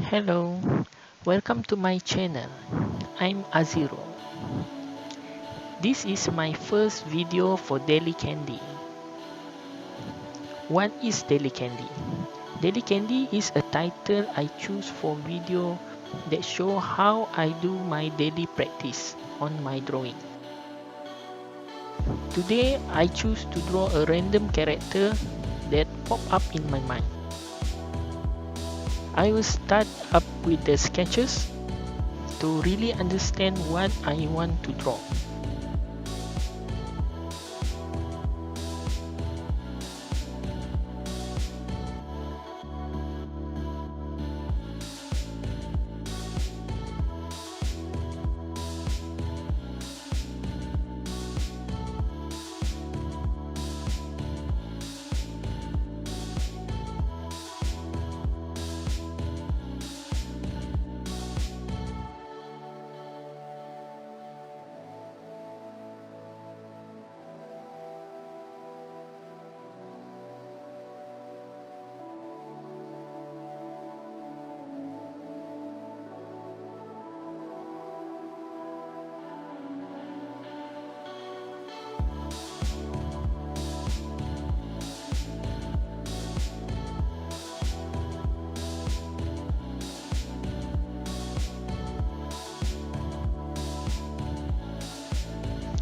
Hello, welcome to my channel. I'm Aziro. This is my first video for Daily Candy. What is Daily Candy? Daily Candy is a title I choose for video that show how I do my daily practice on my drawing. Today I choose to draw a random character that pop up in my mind. I will start up with the sketches to really understand what I want to draw.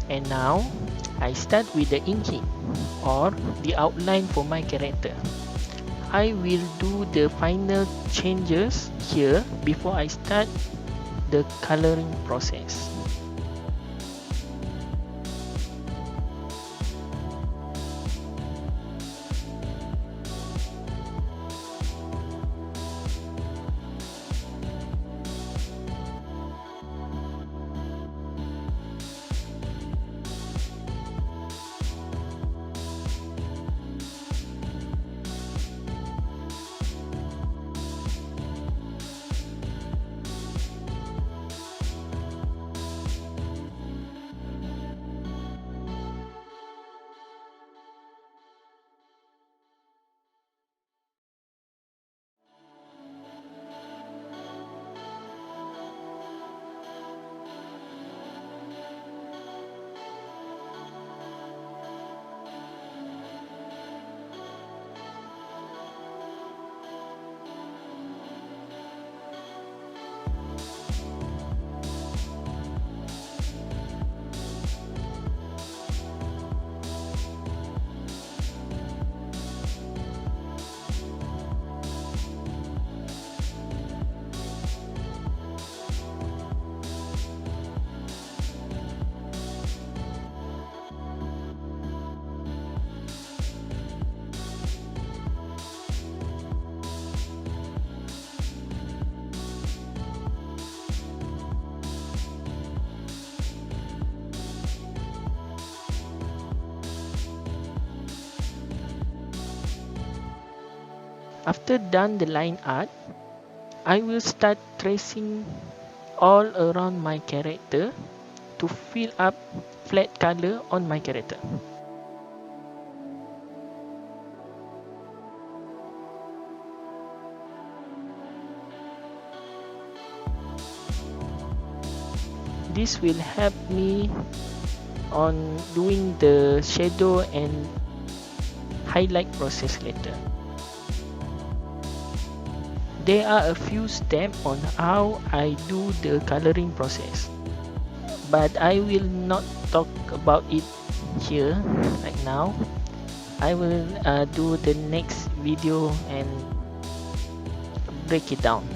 And now, I start with the inking or the outline for my character. I will do the final changes here before I start the coloring process. After done the line art, I will start tracing all around my character to fill up flat color on my character. This will help me on doing the shadow and highlight process later. There are a few steps on how I do the coloring process, but I will not talk about it here right now. I will do the next video and break it down.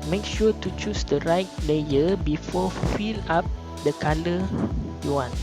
Make sure to choose the right layer before fill up the color you want.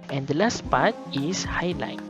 And the last part is highlight.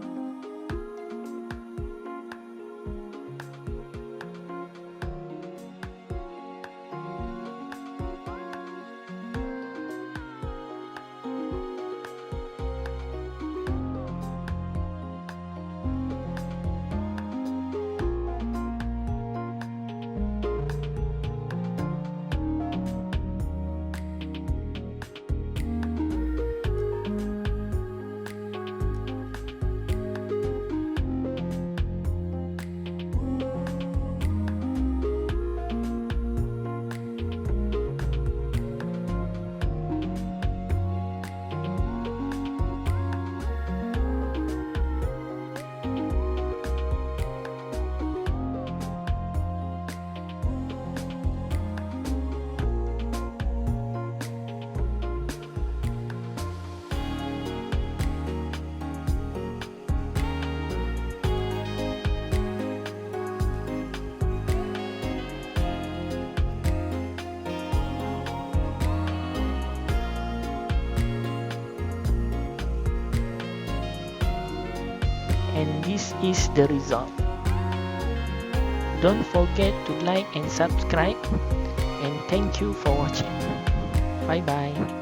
And this is the result. Don't forget to like and subscribe, and thank you for watching. Bye bye.